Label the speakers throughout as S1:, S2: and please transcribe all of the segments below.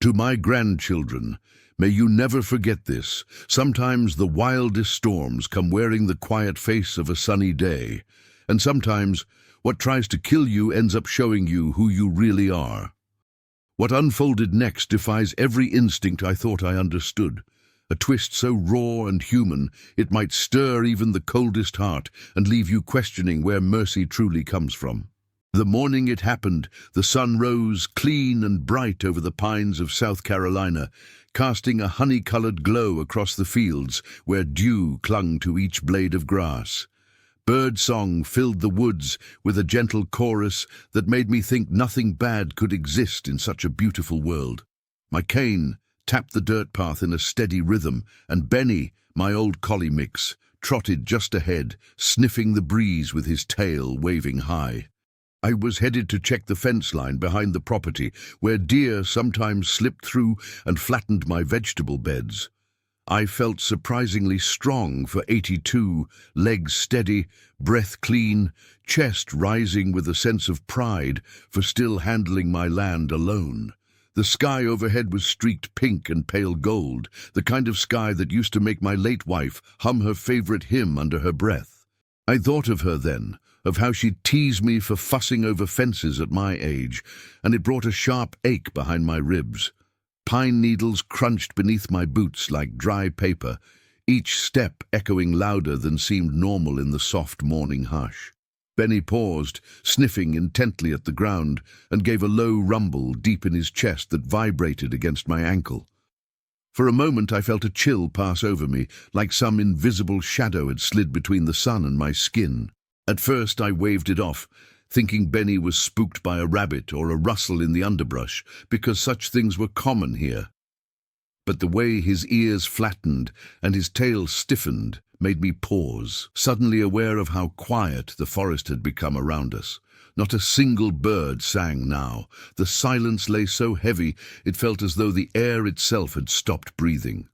S1: To my grandchildren, may you never forget this. Sometimes the wildest storms come wearing the quiet face of a sunny day, and sometimes what tries to kill you ends up showing you who you really are. What unfolded next defies every instinct I thought I understood. A twist so raw and human, it might stir even the coldest heart and leave you questioning where mercy truly comes from. The morning it happened, the sun rose clean and bright over the pines of South Carolina, casting a honey-colored glow across the fields where dew clung to each blade of grass. Birdsong filled the woods with a gentle chorus that made me think nothing bad could exist in such a beautiful world. My cane tapped the dirt path in a steady rhythm, and Benny, my old collie mix, trotted just ahead, sniffing the breeze with his tail waving high. I was headed to check the fence line behind the property, where deer sometimes slipped through and flattened my vegetable beds. I felt surprisingly strong for 82, legs steady, breath clean, chest rising with a sense of pride for still handling my land alone. The sky overhead was streaked pink and pale gold, the kind of sky that used to make my late wife hum her favorite hymn under her breath. I thought of her then, of how she'd tease me for fussing over fences at my age, and it brought a sharp ache behind my ribs. Pine needles crunched beneath my boots like dry paper, each step echoing louder than seemed normal in the soft morning hush. Benny paused, sniffing intently at the ground, and gave a low rumble deep in his chest that vibrated against my ankle. For a moment I felt a chill pass over me, like some invisible shadow had slid between the sun and my skin. At first I waved it off, thinking Benny was spooked by a rabbit or a rustle in the underbrush, because such things were common here. But the way his ears flattened and his tail stiffened made me pause, suddenly aware of how quiet the forest had become around us. Not a single bird sang now. The silence lay so heavy it felt as though the air itself had stopped breathing.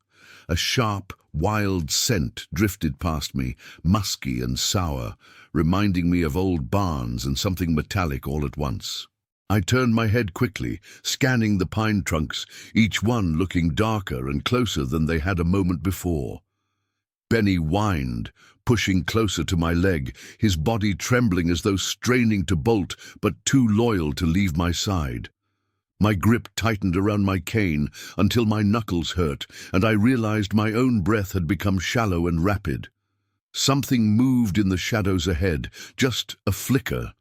S1: A sharp, wild scent drifted past me, musky and sour, reminding me of old barns and something metallic all at once. I turned my head quickly, scanning the pine trunks, each one looking darker and closer than they had a moment before. Benny whined, pushing closer to my leg, his body trembling as though straining to bolt, but too loyal to leave my side. My grip tightened around my cane until my knuckles hurt, and I realized my own breath had become shallow and rapid. Something moved in the shadows ahead, just a flicker,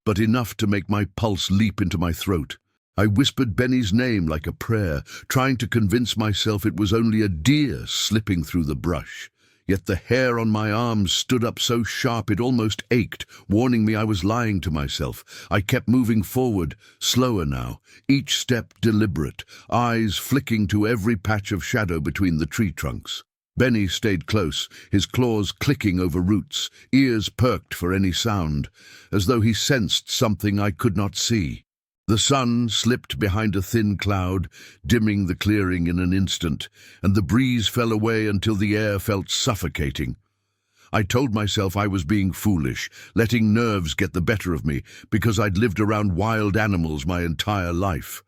S1: but enough to make my pulse leap into my throat. I whispered Benny's name like a prayer, trying to convince myself it was only a deer slipping through the brush. Yet the hair on my arms stood up so sharp it almost ached, warning me I was lying to myself. I kept moving forward, slower now, each step deliberate, eyes flicking to every patch of shadow between the tree trunks. Benny stayed close, his claws clicking over roots, ears perked for any sound, as though he sensed something I could not see. The sun slipped behind a thin cloud, dimming the clearing in an instant, and the breeze fell away until the air felt suffocating. I told myself I was being foolish, letting nerves get the better of me, because I'd lived around wild animals my entire life.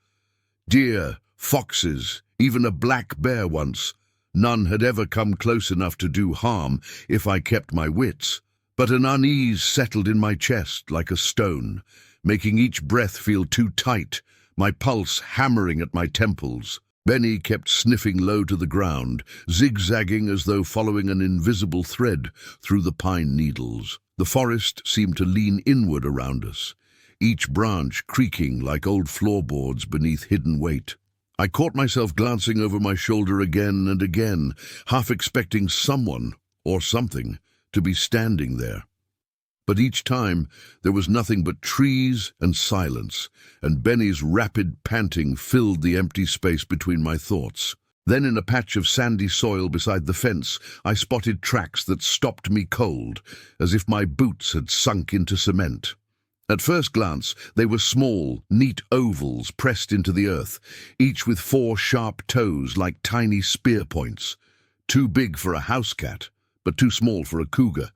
S1: Deer, foxes, even a black bear once. None had ever come close enough to do harm if I kept my wits. But an unease settled in my chest like a stone, making each breath feel too tight, my pulse hammering at my temples. Benny kept sniffing low to the ground, zigzagging as though following an invisible thread through the pine needles. The forest seemed to lean inward around us, each branch creaking like old floorboards beneath hidden weight. I caught myself glancing over my shoulder again and again, half expecting someone, or something, to be standing there. But each time there was nothing but trees and silence, and Benny's rapid panting filled the empty space between my thoughts. Then in a patch of sandy soil beside the fence, I spotted tracks that stopped me cold, as if my boots had sunk into cement. At first glance, they were small, neat ovals pressed into the earth, each with 4 sharp toes like tiny spear points, too big for a house cat, but too small for a cougar,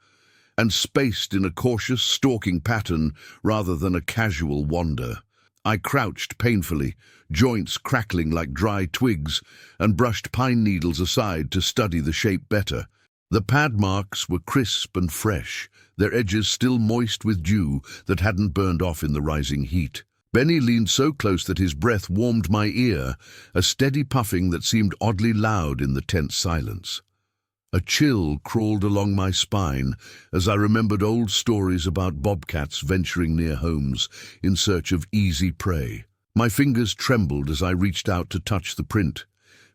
S1: and spaced in a cautious, stalking pattern rather than a casual wander. I crouched painfully, joints crackling like dry twigs, and brushed pine needles aside to study the shape better. The pad marks were crisp and fresh, their edges still moist with dew that hadn't burned off in the rising heat. Benny leaned so close that his breath warmed my ear, a steady puffing that seemed oddly loud in the tense silence. A chill crawled along my spine as I remembered old stories about bobcats venturing near homes in search of easy prey. My fingers trembled as I reached out to touch the print,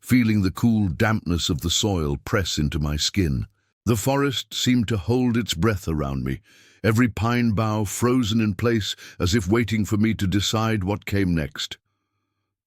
S1: feeling the cool dampness of the soil press into my skin. The forest seemed to hold its breath around me, every pine bough frozen in place as if waiting for me to decide what came next.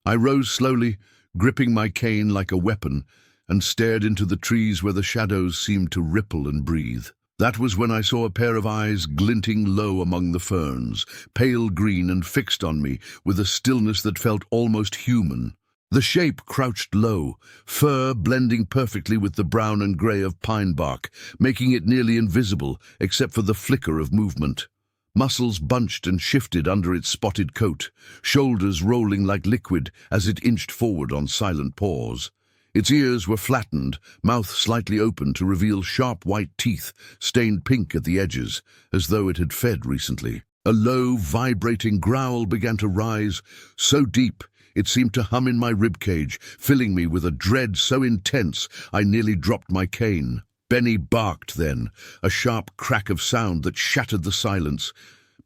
S1: I rose slowly, gripping my cane like a weapon, and stared into the trees where the shadows seemed to ripple and breathe. That was when I saw a pair of eyes glinting low among the ferns, pale green and fixed on me with a stillness that felt almost human. The shape crouched low, fur blending perfectly with the brown and grey of pine bark, making it nearly invisible except for the flicker of movement. Muscles bunched and shifted under its spotted coat, shoulders rolling like liquid as it inched forward on silent paws. Its ears were flattened, mouth slightly open to reveal sharp white teeth, stained pink at the edges, as though it had fed recently. A low, vibrating growl began to rise, so deep it seemed to hum in my ribcage, filling me with a dread so intense I nearly dropped my cane. Benny barked then, a sharp crack of sound that shattered the silence,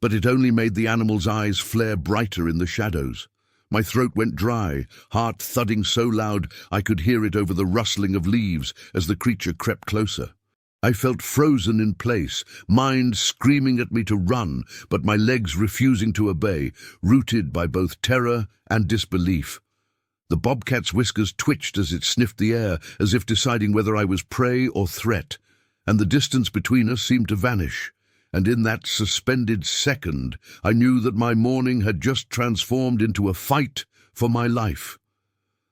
S1: but it only made the animal's eyes flare brighter in the shadows. My throat went dry, heart thudding so loud I could hear it over the rustling of leaves as the creature crept closer. I felt frozen in place, mind screaming at me to run, but my legs refusing to obey, rooted by both terror and disbelief. The bobcat's whiskers twitched as it sniffed the air, as if deciding whether I was prey or threat, and the distance between us seemed to vanish. And in that suspended second, I knew that my morning had just transformed into a fight for my life.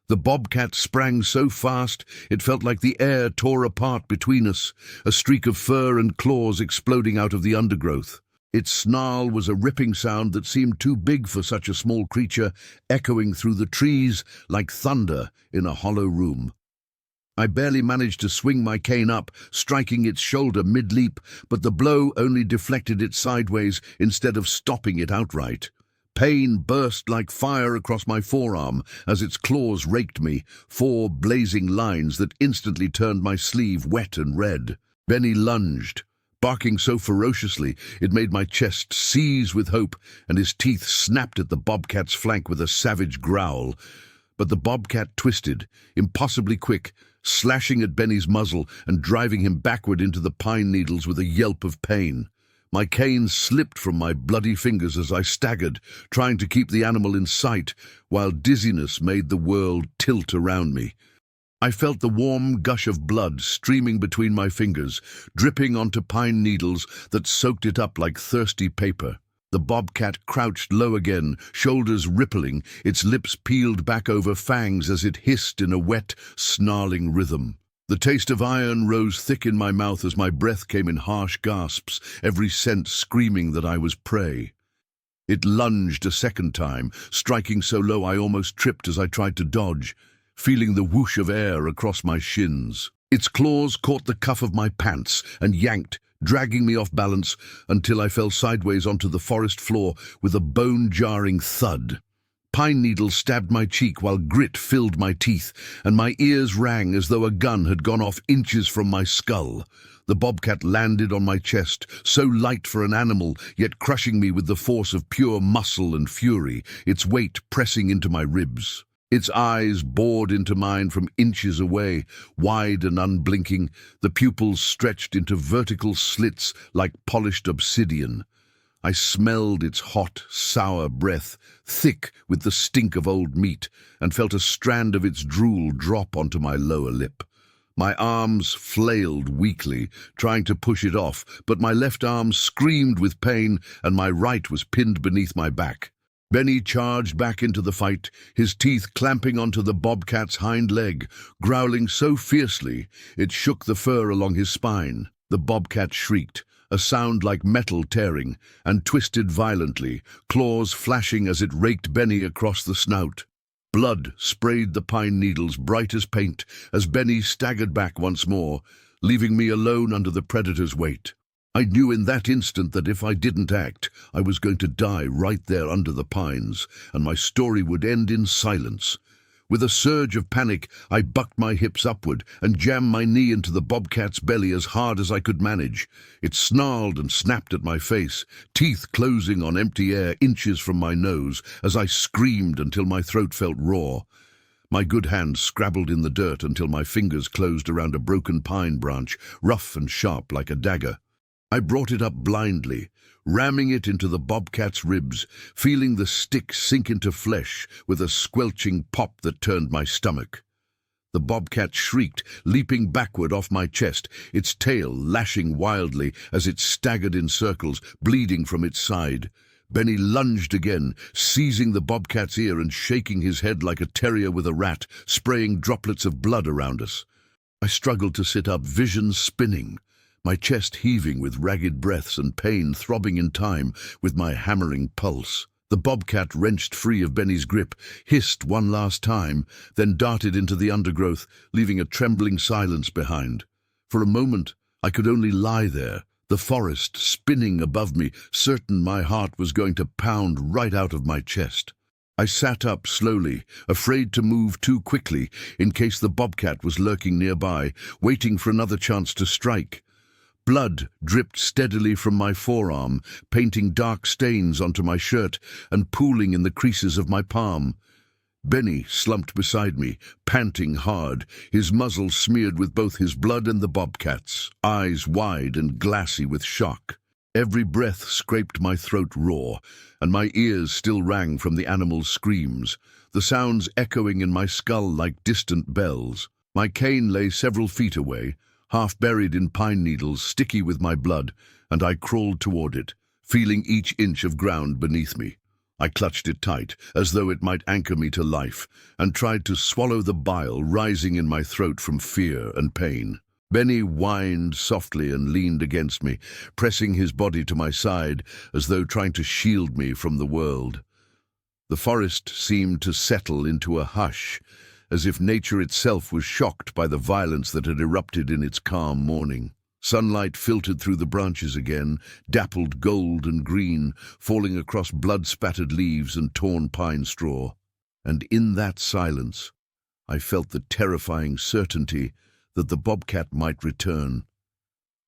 S1: The bobcat sprang so fast it felt like the air tore apart between us, a streak of fur and claws exploding out of the undergrowth. Its snarl was a ripping sound that seemed too big for such a small creature, echoing through the trees like thunder in a hollow room. I barely managed to swing my cane up, striking its shoulder mid-leap, but the blow only deflected it sideways instead of stopping it outright. Pain burst like fire across my forearm as its claws raked me, 4 blazing lines that instantly turned my sleeve wet and red. Benny lunged, barking so ferociously it made my chest seize with hope, and his teeth snapped at the bobcat's flank with a savage growl. But the bobcat twisted, impossibly quick, slashing at Benny's muzzle and driving him backward into the pine needles with a yelp of pain. My cane slipped from my bloody fingers as I staggered, trying to keep the animal in sight, while dizziness made the world tilt around me. I felt the warm gush of blood streaming between my fingers, dripping onto pine needles that soaked it up like thirsty paper. The bobcat crouched low again, shoulders rippling, its lips peeled back over fangs as it hissed in a wet, snarling rhythm. The taste of iron rose thick in my mouth as my breath came in harsh gasps, every sense screaming that I was prey. It lunged a second time, striking so low I almost tripped as I tried to dodge, feeling the whoosh of air across my shins. Its claws caught the cuff of my pants and yanked, dragging me off balance until I fell sideways onto the forest floor with a bone-jarring thud. Pine needles stabbed my cheek while grit filled my teeth, and my ears rang as though a gun had gone off inches from my skull. The bobcat landed on my chest, so light for an animal, yet crushing me with the force of pure muscle and fury, its weight pressing into my ribs. Its eyes bored into mine from inches away, wide and unblinking, the pupils stretched into vertical slits like polished obsidian. I smelled its hot, sour breath, thick with the stink of old meat, and felt a strand of its drool drop onto my lower lip. My arms flailed weakly, trying to push it off, but my left arm screamed with pain and my right was pinned beneath my back. Benny charged back into the fight, his teeth clamping onto the bobcat's hind leg, growling so fiercely it shook the fur along his spine. The bobcat shrieked, a sound like metal tearing, and twisted violently, claws flashing as it raked Benny across the snout. Blood sprayed the pine needles bright as paint as Benny staggered back once more, leaving me alone under the predator's weight. I knew in that instant that if I didn't act, I was going to die right there under the pines, and my story would end in silence. With a surge of panic, I bucked my hips upward and jammed my knee into the bobcat's belly as hard as I could manage. It snarled and snapped at my face, teeth closing on empty air inches from my nose as I screamed until my throat felt raw. My good hand scrabbled in the dirt until my fingers closed around a broken pine branch, rough and sharp like a dagger. I brought it up blindly, ramming it into the bobcat's ribs, feeling the stick sink into flesh with a squelching pop that turned my stomach. The bobcat shrieked, leaping backward off my chest, its tail lashing wildly as it staggered in circles, bleeding from its side. Benny lunged again, seizing the bobcat's ear and shaking his head like a terrier with a rat, spraying droplets of blood around us. I struggled to sit up, vision spinning, my chest heaving with ragged breaths and pain throbbing in time with my hammering pulse. The bobcat wrenched free of Benny's grip, hissed one last time, then darted into the undergrowth, leaving a trembling silence behind. For a moment, I could only lie there, the forest spinning above me, certain my heart was going to pound right out of my chest. I sat up slowly, afraid to move too quickly in case the bobcat was lurking nearby, waiting for another chance to strike. Blood dripped steadily from my forearm, painting dark stains onto my shirt and pooling in the creases of my palm. Benny slumped beside me, panting hard, his muzzle smeared with both his blood and the bobcat's, eyes wide and glassy with shock. Every breath scraped my throat raw, and my ears still rang from the animal's screams, the sounds echoing in my skull like distant bells. My cane lay several feet away, half buried in pine needles, sticky with my blood, and I crawled toward it, feeling each inch of ground beneath me. I clutched it tight, as though it might anchor me to life, and tried to swallow the bile rising in my throat from fear and pain. Benny whined softly and leaned against me, pressing his body to my side as though trying to shield me from the world. The forest seemed to settle into a hush, as if nature itself was shocked by the violence that had erupted in its calm morning. Sunlight filtered through the branches again, dappled gold and green, falling across blood-spattered leaves and torn pine straw. And in that silence, I felt the terrifying certainty that the bobcat might return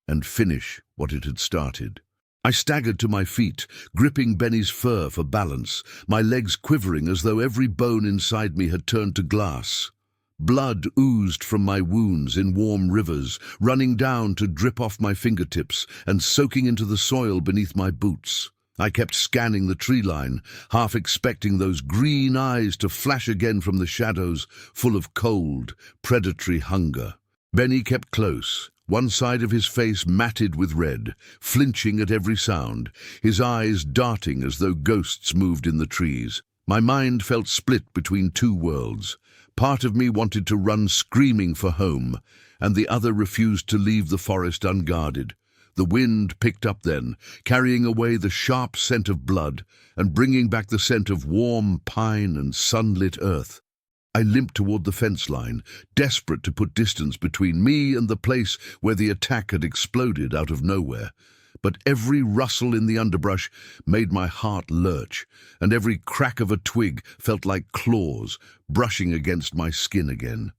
S1: and finish what it had started. I staggered to my feet, gripping Benny's fur for balance, my legs quivering as though every bone inside me had turned to glass. Blood oozed from my wounds in warm rivers, running down to drip off my fingertips and soaking into the soil beneath my boots. I kept scanning the tree line, half expecting those green eyes to flash again from the shadows, full of cold, predatory hunger. Benny kept close, one side of his face matted with red, flinching at every sound, his eyes darting as though ghosts moved in the trees. My mind felt split between two worlds. Part of me wanted to run screaming for home, and the other refused to leave the forest unguarded. The wind picked up then, carrying away the sharp scent of blood and bringing back the scent of warm pine and sunlit earth. I limped toward the fence line, desperate to put distance between me and the place where the attack had exploded out of nowhere. But every rustle in the underbrush made my heart lurch, and every crack of a twig felt like claws brushing against my skin again.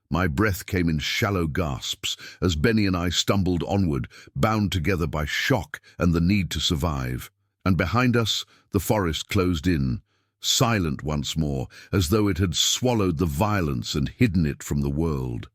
S1: My breath came in shallow gasps as Benny and I stumbled onward, bound together by shock and the need to survive. And behind us, the forest closed in, silent once more, as though it had swallowed the violence and hidden it from the world.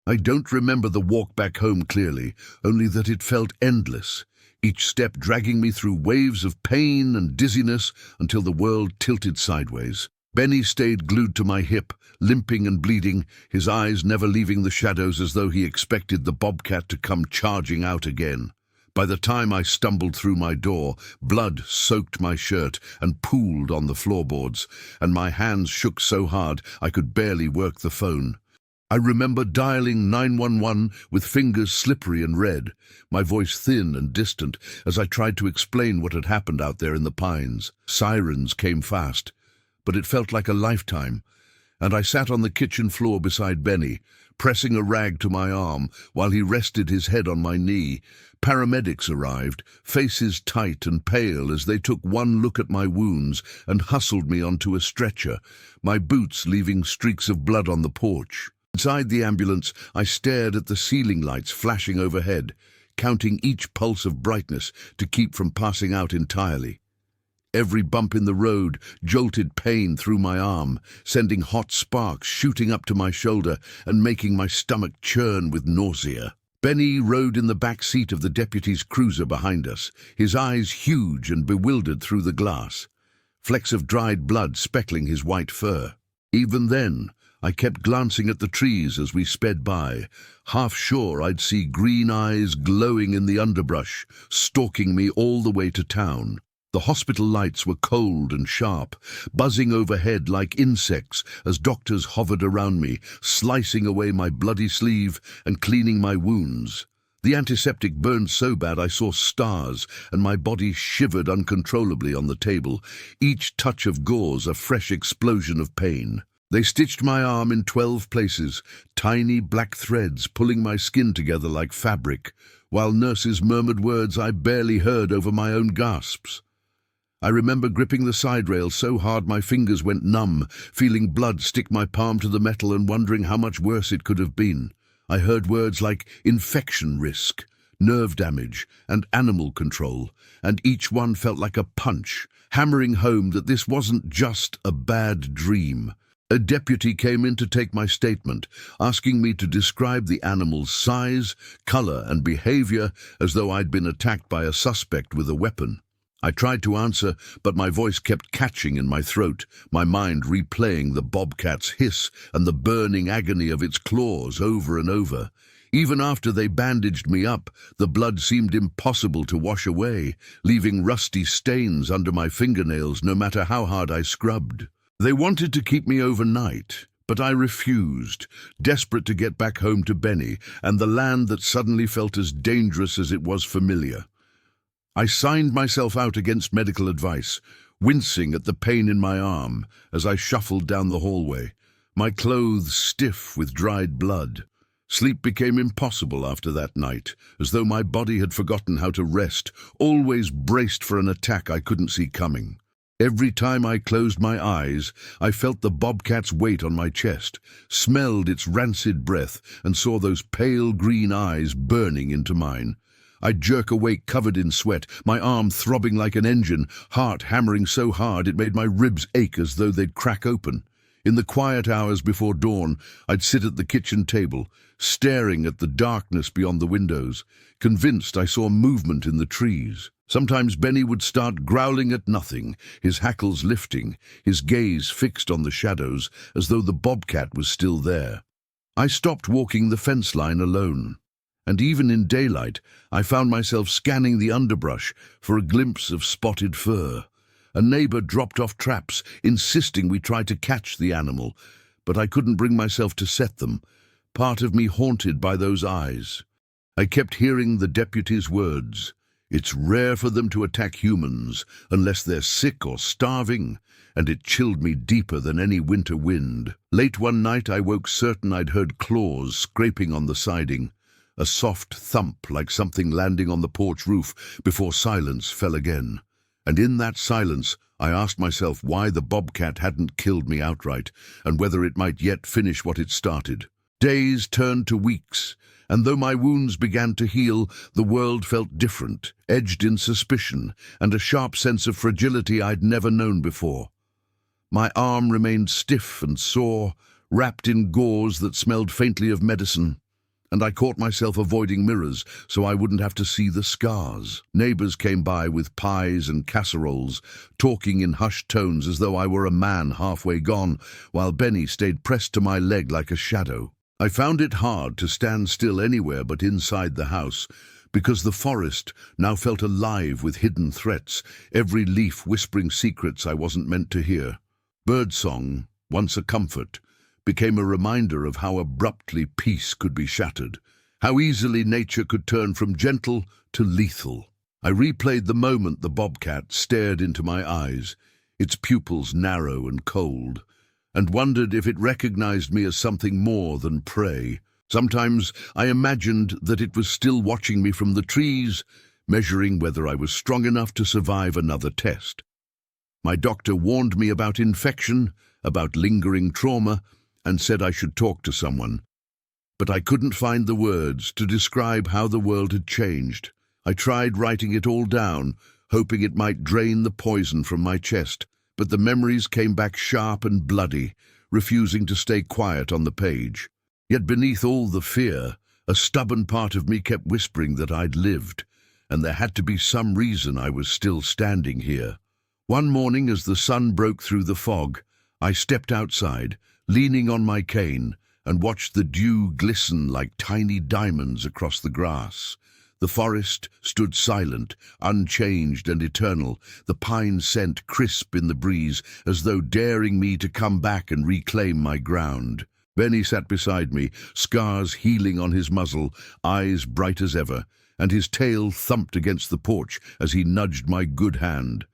S1: I don't remember the walk back home clearly, only that it felt endless, each step dragging me through waves of pain and dizziness until the world tilted sideways. Benny stayed glued to my hip, limping and bleeding, his eyes never leaving the shadows as though he expected the bobcat to come charging out again. By the time I stumbled through my door, blood soaked my shirt and pooled on the floorboards, and my hands shook so hard I could barely work the phone. I remember dialing 911 with fingers slippery and red, my voice thin and distant as I tried to explain what had happened out there in the pines. Sirens came fast, but it felt like a lifetime, and I sat on the kitchen floor beside Benny, pressing a rag to my arm while he rested his head on my knee. Paramedics arrived, faces tight and pale as they took one look at my wounds and hustled me onto a stretcher, my boots leaving streaks of blood on the porch. Inside the ambulance, I stared at the ceiling lights flashing overhead, counting each pulse of brightness to keep from passing out entirely. Every bump in the road jolted pain through my arm, sending hot sparks shooting up to my shoulder and making my stomach churn with nausea. Benny rode in the back seat of the deputy's cruiser behind us, his eyes huge and bewildered through the glass, flecks of dried blood speckling his white fur. Even then, I kept glancing at the trees as we sped by, half sure I'd see green eyes glowing in the underbrush, stalking me all the way to town. The hospital lights were cold and sharp, buzzing overhead like insects as doctors hovered around me, slicing away my bloody sleeve and cleaning my wounds. The antiseptic burned so bad I saw stars, and my body shivered uncontrollably on the table, each touch of gauze a fresh explosion of pain. They stitched my arm in 12 places, tiny black threads pulling my skin together like fabric, while nurses murmured words I barely heard over my own gasps. I remember gripping the side rail so hard my fingers went numb, feeling blood stick my palm to the metal and wondering how much worse it could have been. I heard words like infection risk, nerve damage, and animal control, and each one felt like a punch, hammering home that this wasn't just a bad dream. A deputy came in to take my statement, asking me to describe the animal's size, color, and behavior as though I'd been attacked by a suspect with a weapon. I tried to answer, but my voice kept catching in my throat, my mind replaying the bobcat's hiss and the burning agony of its claws over and over. Even after they bandaged me up, the blood seemed impossible to wash away, leaving rusty stains under my fingernails no matter how hard I scrubbed. They wanted to keep me overnight, but I refused, desperate to get back home to Benny and the land that suddenly felt as dangerous as it was familiar. I signed myself out against medical advice, wincing at the pain in my arm as I shuffled down the hallway, my clothes stiff with dried blood. Sleep became impossible after that night, as though my body had forgotten how to rest, always braced for an attack I couldn't see coming. Every time I closed my eyes, I felt the bobcat's weight on my chest, smelled its rancid breath, and saw those pale green eyes burning into mine. I'd jerk awake covered in sweat, my arm throbbing like an engine, heart hammering so hard it made my ribs ache as though they'd crack open. In the quiet hours before dawn, I'd sit at the kitchen table, staring at the darkness beyond the windows, convinced I saw movement in the trees. Sometimes Benny would start growling at nothing, his hackles lifting, his gaze fixed on the shadows, as though the bobcat was still there. I stopped walking the fence line alone, and even in daylight, I found myself scanning the underbrush for a glimpse of spotted fur. A neighbor dropped off traps, insisting we try to catch the animal, but I couldn't bring myself to set them, part of me haunted by those eyes. I kept hearing the deputy's words. It's rare for them to attack humans unless they're sick or starving, and it chilled me deeper than any winter wind. Late one night I woke certain I'd heard claws scraping on the siding, a soft thump like something landing on the porch roof before silence fell again. And in that silence I asked myself why the bobcat hadn't killed me outright, and whether it might yet finish what it started. Days turned to weeks, and though my wounds began to heal, the world felt different, edged in suspicion, and a sharp sense of fragility I'd never known before. My arm remained stiff and sore, wrapped in gauze that smelled faintly of medicine, and I caught myself avoiding mirrors so I wouldn't have to see the scars. Neighbors came by with pies and casseroles, talking in hushed tones as though I were a man halfway gone, while Benny stayed pressed to my leg like a shadow. I found it hard to stand still anywhere but inside the house, because the forest now felt alive with hidden threats, every leaf whispering secrets I wasn't meant to hear. Birdsong, once a comfort, became a reminder of how abruptly peace could be shattered, how easily nature could turn from gentle to lethal. I replayed the moment the bobcat stared into my eyes, its pupils narrow and cold, and wondered if it recognized me as something more than prey. Sometimes I imagined that it was still watching me from the trees, measuring whether I was strong enough to survive another test. My doctor warned me about infection, about lingering trauma, and said I should talk to someone. But I couldn't find the words to describe how the world had changed. I tried writing it all down, hoping it might drain the poison from my chest, but the memories came back sharp and bloody, refusing to stay quiet on the page. Yet beneath all the fear, a stubborn part of me kept whispering that I'd lived, and there had to be some reason I was still standing here. One morning, as the sun broke through the fog, I stepped outside, leaning on my cane, and watched the dew glisten like tiny diamonds across the grass. The forest stood silent, unchanged and eternal, the pine scent crisp in the breeze, as though daring me to come back and reclaim my ground. Benny sat beside me, scars healing on his muzzle, eyes bright as ever, and his tail thumped against the porch as he nudged my good hand.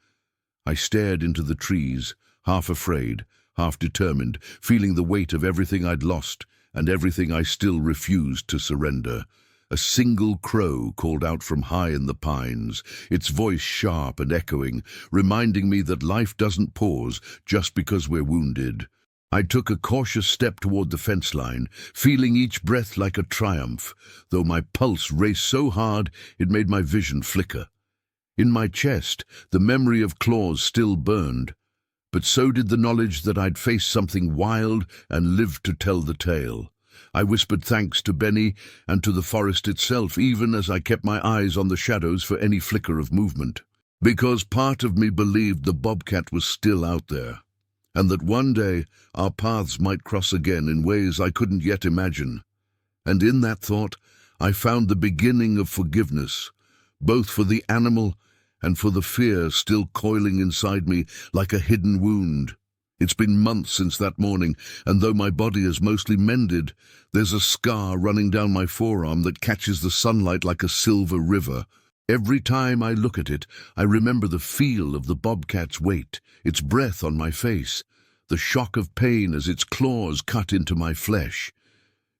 S1: I stared into the trees, half afraid, half determined, feeling the weight of everything I'd lost and everything I still refused to surrender. A single crow called out from high in the pines, its voice sharp and echoing, reminding me that life doesn't pause just because we're wounded. I took a cautious step toward the fence line, feeling each breath like a triumph, though my pulse raced so hard it made my vision flicker. In my chest, the memory of claws still burned, but so did the knowledge that I'd faced something wild and lived to tell the tale. I whispered thanks to Benny and to the forest itself, even as I kept my eyes on the shadows for any flicker of movement. Because part of me believed the bobcat was still out there, and that one day our paths might cross again in ways I couldn't yet imagine. And in that thought, I found the beginning of forgiveness, both for the animal and for the fear still coiling inside me like a hidden wound. It's been months since that morning, and though my body is mostly mended, there's a scar running down my forearm that catches the sunlight like a silver river. Every time I look at it, I remember the feel of the bobcat's weight, its breath on my face, the shock of pain as its claws cut into my flesh.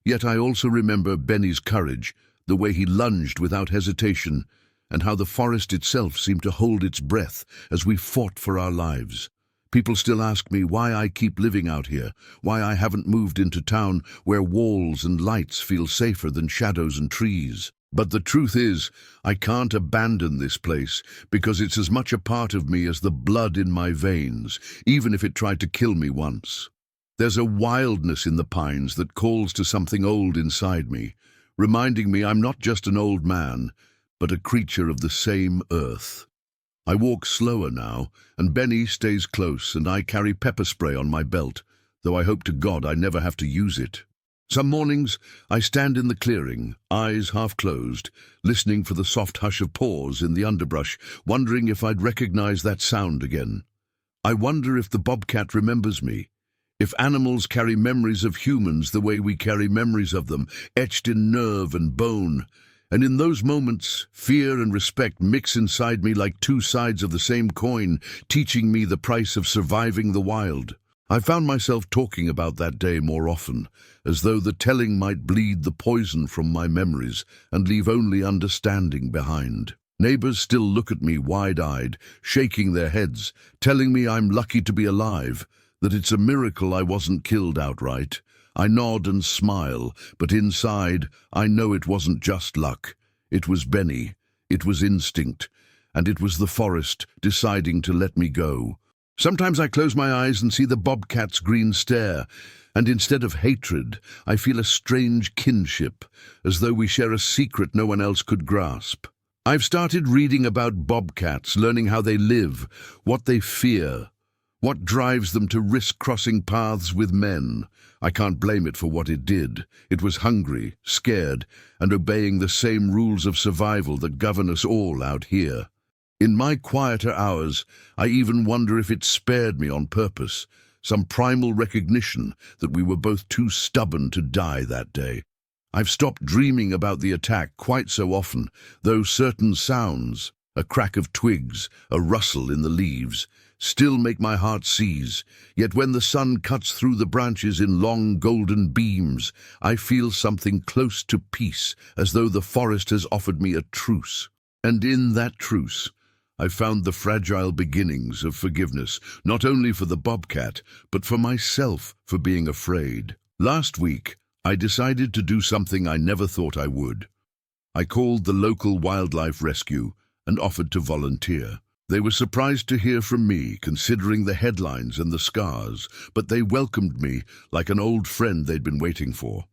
S1: Yet I also remember Benny's courage, the way he lunged without hesitation, and how the forest itself seemed to hold its breath as we fought for our lives. People still ask me why I keep living out here, why I haven't moved into town where walls and lights feel safer than shadows and trees. But the truth is, I can't abandon this place because it's as much a part of me as the blood in my veins, even if it tried to kill me once. There's a wildness in the pines that calls to something old inside me, reminding me I'm not just an old man, but a creature of the same earth. I walk slower now, and Benny stays close, and I carry pepper spray on my belt, though I hope to God I never have to use it. Some mornings I stand in the clearing, eyes half closed, listening for the soft hush of paws in the underbrush, wondering if I'd recognize that sound again. I wonder if the bobcat remembers me, if animals carry memories of humans the way we carry memories of them, etched in nerve and bone. And in those moments, fear and respect mix inside me like two sides of the same coin, teaching me the price of surviving the wild. I found myself talking about that day more often, as though the telling might bleed the poison from my memories and leave only understanding behind. Neighbors still look at me wide-eyed, shaking their heads, telling me I'm lucky to be alive, that it's a miracle I wasn't killed outright. I nod and smile, but inside, I know it wasn't just luck. It was Benny, it was instinct, and it was the forest deciding to let me go. Sometimes I close my eyes and see the bobcat's green stare, and instead of hatred, I feel a strange kinship, as though we share a secret no one else could grasp. I've started reading about bobcats, learning how they live, what they fear, what drives them to risk crossing paths with men. I can't blame it for what it did. It was hungry, scared, and obeying the same rules of survival that govern us all out here. In my quieter hours, I even wonder if it spared me on purpose, some primal recognition that we were both too stubborn to die that day. I've stopped dreaming about the attack quite so often, though certain sounds, a crack of twigs, a rustle in the leaves, still make my heart seize. Yet when the sun cuts through the branches in long golden beams, I feel something close to peace, as though the forest has offered me a truce. And in that truce, I found the fragile beginnings of forgiveness, not only for the bobcat, but for myself for being afraid. Last week, I decided to do something I never thought I would. I called the local wildlife rescue and offered to volunteer. They were surprised to hear from me, considering the headlines and the scars, but they welcomed me like an old friend they'd been waiting for.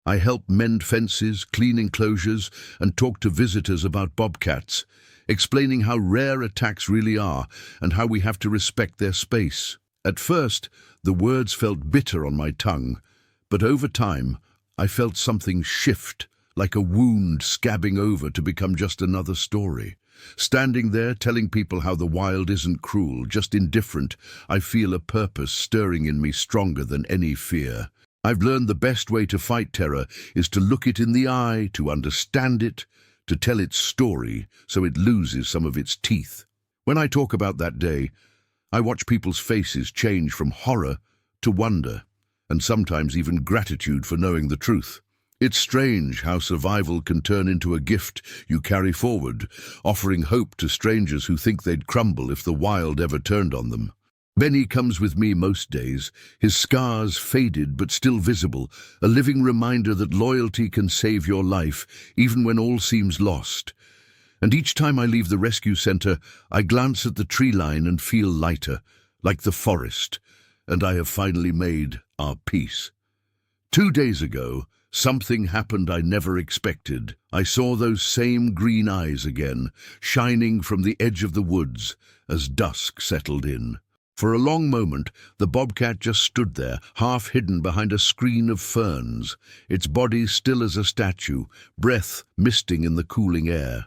S1: I helped mend fences, clean enclosures, and talk to visitors about bobcats, explaining how rare attacks really are and how we have to respect their space. At first, the words felt bitter on my tongue, but over time, I felt something shift, like a wound scabbing over to become just another story. Standing there telling people how the wild isn't cruel, just indifferent, I feel a purpose stirring in me stronger than any fear. I've learned the best way to fight terror is to look it in the eye, to understand it, to tell its story so it loses some of its teeth. When I talk about that day, I watch people's faces change from horror to wonder, and sometimes even gratitude for knowing the truth. It's strange how survival can turn into a gift you carry forward, offering hope to strangers who think they'd crumble if the wild ever turned on them. Benny comes with me most days, his scars faded but still visible, a living reminder that loyalty can save your life, even when all seems lost. And each time I leave the rescue center, I glance at the tree line and feel lighter, like the forest, and I have finally made our peace. 2 days ago, something happened I never expected. I saw those same green eyes again, shining from the edge of the woods as dusk settled in. For a long moment, the bobcat just stood there, half hidden behind a screen of ferns, its body still as a statue, breath misting in the cooling air.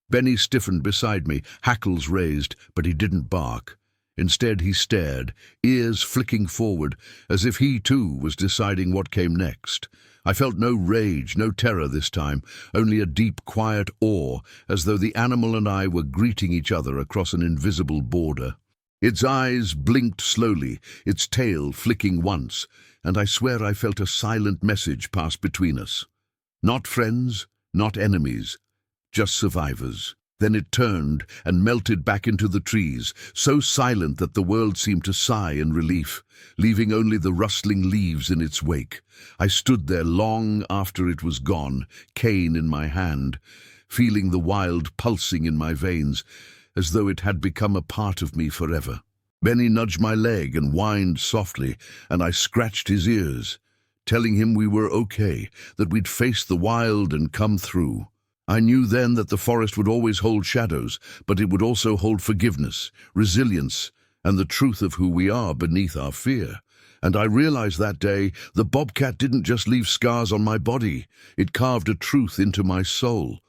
S1: Benny stiffened beside me, hackles raised, but he didn't bark. Instead, he stared, ears flicking forward, as if he too was deciding what came next. I felt no rage, no terror this time, only a deep, quiet awe, as though the animal and I were greeting each other across an invisible border. Its eyes blinked slowly, its tail flicking once, and I swear I felt a silent message pass between us. Not friends, not enemies, just survivors. Then it turned and melted back into the trees, so silent that the world seemed to sigh in relief, leaving only the rustling leaves in its wake. I stood there long after it was gone, cane in my hand, feeling the wild pulsing in my veins, as though it had become a part of me forever. Benny nudged my leg and whined softly, and I scratched his ears, telling him we were okay, that we'd face the wild and come through. I knew then that the forest would always hold shadows, but it would also hold forgiveness, resilience, and the truth of who we are beneath our fear. And I realized that day the bobcat didn't just leave scars on my body, it carved a truth into my soul,